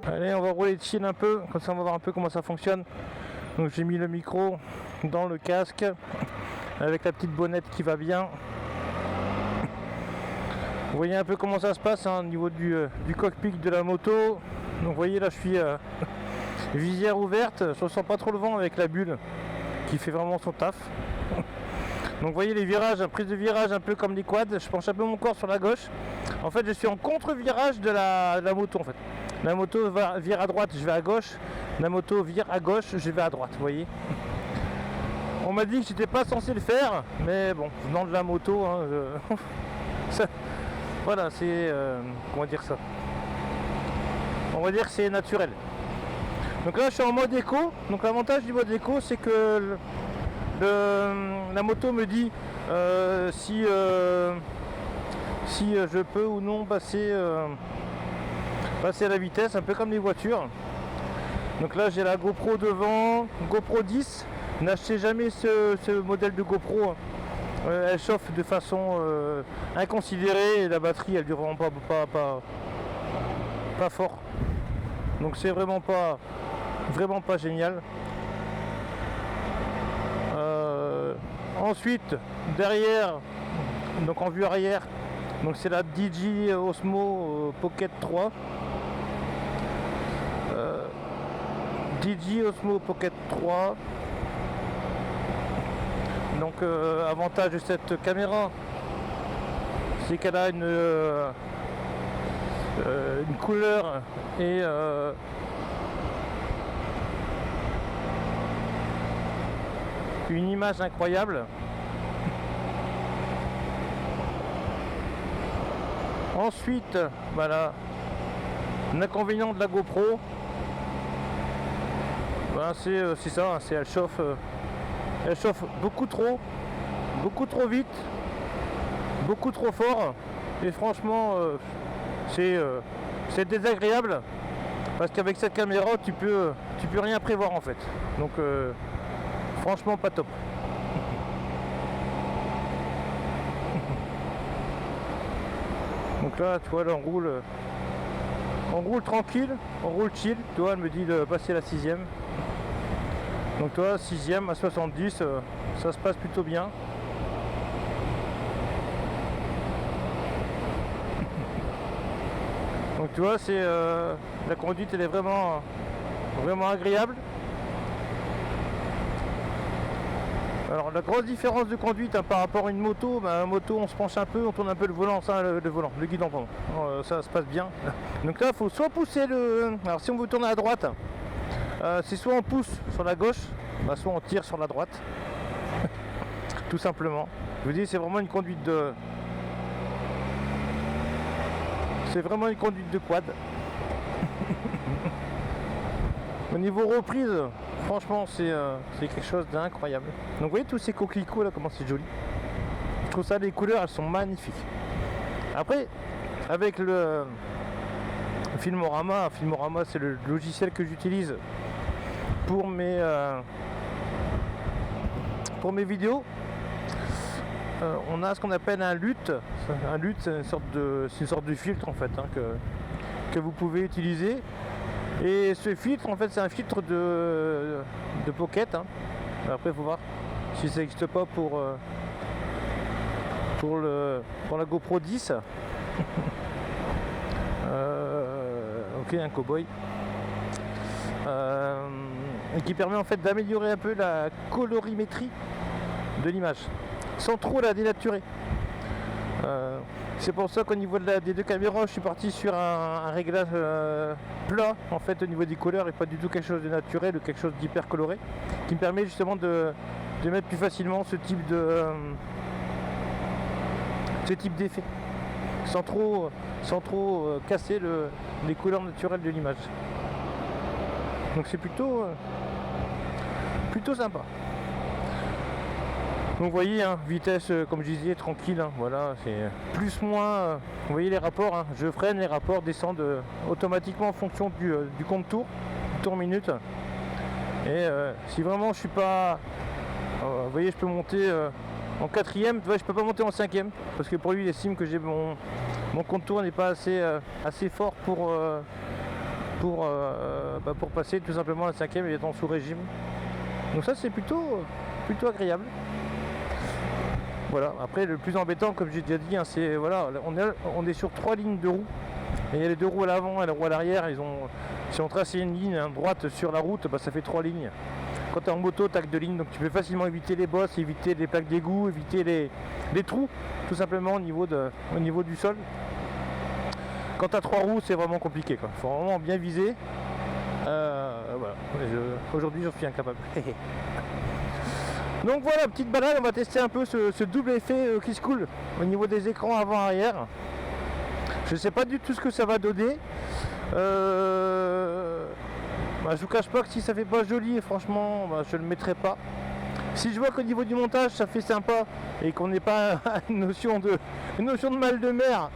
Allez, on va rouler de chill un peu, comme ça on va voir un peu comment ça fonctionne. Donc j'ai mis le micro dans le casque avec la petite bonnette qui va bien. Vous voyez un peu comment ça se passe au niveau du cockpit de la moto. Donc vous voyez là je suis visière ouverte, je ne sens pas trop le vent avec la bulle qui fait vraiment son taf. Donc vous voyez les virages, prise de virage un peu comme les quads, je penche un peu mon corps sur la gauche. En fait je suis en contre-virage de la moto en fait. La moto vire à droite, je vais à gauche. La moto vire à gauche, je vais à droite, vous voyez. On m'a dit que j'étais pas censé le faire, mais bon, venant de la moto, hein, voilà, c'est... comment dire ça? On va dire que c'est naturel. Donc là je suis en mode éco. Donc l'avantage du mode éco c'est que la moto me dit si je peux ou non passer à la vitesse, un peu comme les voitures. Donc là j'ai la GoPro devant, GoPro 10. N'achetez jamais ce modèle de GoPro. Elle chauffe de façon inconsidérée et la batterie elle dure vraiment pas fort. Donc c'est vraiment pas génial. Ensuite derrière, donc en vue arrière, donc c'est la DJI Osmo Pocket 3. DJI Osmo Pocket 3. Donc avantage de cette caméra, c'est qu'elle a une couleur et une image incroyable. Ensuite, voilà, l'inconvénient de la GoPro, ben, c'est ça, c'est elle chauffe beaucoup trop vite, beaucoup trop fort, et franchement c'est désagréable parce qu'avec cette caméra tu peux rien prévoir en fait. Donc franchement pas top. Donc là tu vois là, on roule tranquille, on roule chill. Tu vois, elle me dit de passer la 6ème. Donc toi 6ème à 70, ça se passe plutôt bien. Donc tu vois, c'est la conduite elle est vraiment agréable. Alors la grosse différence de conduite par rapport à une moto, une moto on se penche un peu, on tourne un peu le volant, le guidon pardon. Ça se passe bien. Donc là il faut soit pousser alors si on veut tourner à droite, c'est soit on pousse sur la gauche, soit on tire sur la droite. Tout simplement. Je vous dis c'est vraiment une conduite de... C'est vraiment une conduite de quad. Au niveau reprise, franchement c'est quelque chose d'incroyable. Donc vous voyez tous ces coquelicots là, comment c'est joli. Je trouve ça, les couleurs elles sont magnifiques. Après avec le Filmorama c'est le logiciel que j'utilise pour mes vidéos. On a ce qu'on appelle un LUT. Un LUT c'est une sorte de filtre en fait que vous pouvez utiliser. Et ce filtre en fait c'est un filtre de Pocket. Après il faut voir si ça n'existe pas pour la GoPro 10. Ok, un cowboy. Et qui permet en fait d'améliorer un peu la colorimétrie de l'image sans trop la dénaturer. C'est pour ça qu'au niveau des deux caméras je suis parti sur un réglage plat en fait au niveau des couleurs et pas du tout quelque chose de naturel ou quelque chose d'hyper coloré qui me permet justement de mettre plus facilement ce type d'effet sans trop casser les couleurs naturelles de l'image. Donc c'est plutôt sympa. Donc vous voyez, vitesse comme je disais tranquille, voilà, c'est plus moins, vous voyez les rapports, je freine, les rapports descendent automatiquement en fonction du compte tour minute. Et si vraiment je suis pas, vous voyez, je peux monter en 4ème, je peux pas monter en 5ème parce que pour lui il estime que j'ai mon compte tour n'est pas assez fort pour pour passer tout simplement la 5e et être en sous-régime. Donc ça c'est plutôt agréable. Voilà, après le plus embêtant comme j'ai déjà dit, hein, c'est voilà, on est sur 3 lignes de roues. Et il y a les 2 roues à l'avant et les roues à l'arrière, si on trace une ligne droite sur la route, bah, ça fait 3 lignes. Quand tu es en moto, tu as que 2 lignes, donc tu peux facilement éviter les bosses, éviter les plaques d'égout, éviter les trous, tout simplement au niveau du sol. Quand tu as 3 roues, c'est vraiment compliqué, il faut vraiment bien viser. Voilà. Aujourd'hui, j'en suis incapable. Donc voilà, petite balade, on va tester un peu ce double effet Kiss Cool au niveau des écrans avant-arrière. Je ne sais pas du tout ce que ça va donner. Je vous cache pas que si ça fait pas joli, franchement, je le mettrai pas. Si je vois qu'au niveau du montage ça fait sympa et qu'on n'est pas à une notion de mal de mer,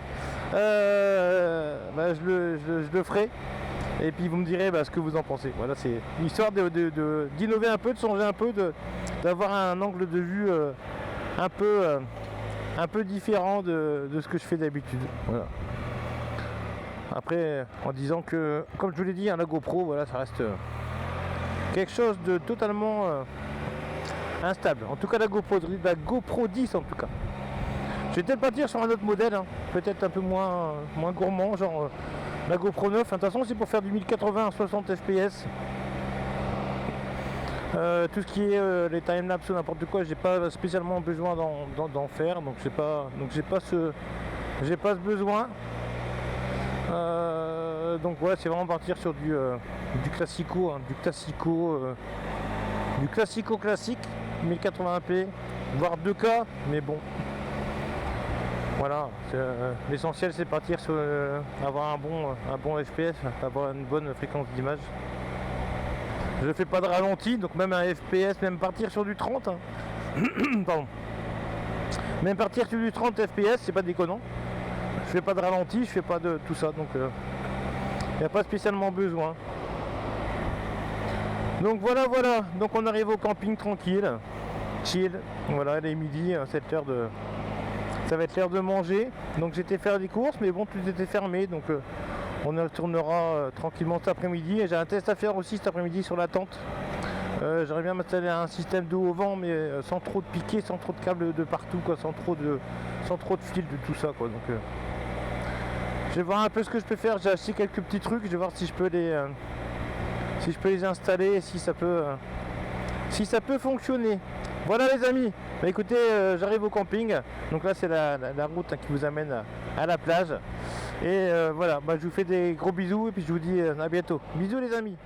je le ferai. Et puis vous me direz ce que vous en pensez. Voilà, c'est une histoire d'innover un peu, de changer un peu, d'avoir un angle de vue un peu différent de ce que je fais d'habitude. Voilà. Après, en disant que, comme je vous l'ai dit, la GoPro, voilà, ça reste quelque chose de totalement instable. En tout cas, la GoPro 10 en tout cas. Je vais peut-être partir sur un autre modèle, hein, peut-être un peu moins gourmand, genre la GoPro 9. De toute façon, c'est pour faire du 1080 à 60 fps. Tout ce qui est les timelapse ou n'importe quoi, j'ai pas spécialement besoin d'en faire, donc j'ai pas ce besoin. Donc voilà, c'est vraiment partir sur du classico, hein, du classico classique, 1080p, voire 2K, mais bon. Voilà, l'essentiel c'est partir sur avoir un bon FPS, avoir une bonne fréquence d'image. Je fais pas de ralenti, donc même un FPS, même partir sur du 30, hein. Pardon. Même partir sur du 30 FPS, c'est pas déconnant. Je fais pas de ralenti, je fais pas de tout ça, donc il n'y a pas spécialement besoin. Donc voilà, donc on arrive au camping tranquille, chill. Voilà, il est midi, ça va être l'heure de manger. Donc j'étais faire des courses, mais bon, tout était fermé, donc on retournera tranquillement cet après-midi. Et j'ai un test à faire aussi cet après-midi sur la tente. J'aimerais bien m'installer un système de haut vent, mais sans trop de piquets, sans trop de câbles de partout, sans trop de fils de tout ça, quoi. Donc je vais voir un peu ce que je peux faire. J'ai acheté quelques petits trucs, je vais voir si je peux les installer et si ça peut fonctionner. Voilà les amis, écoutez, j'arrive au camping, donc là c'est la route, hein, qui vous amène à la plage. Et voilà, je vous fais des gros bisous et puis je vous dis à bientôt. Bisous les amis.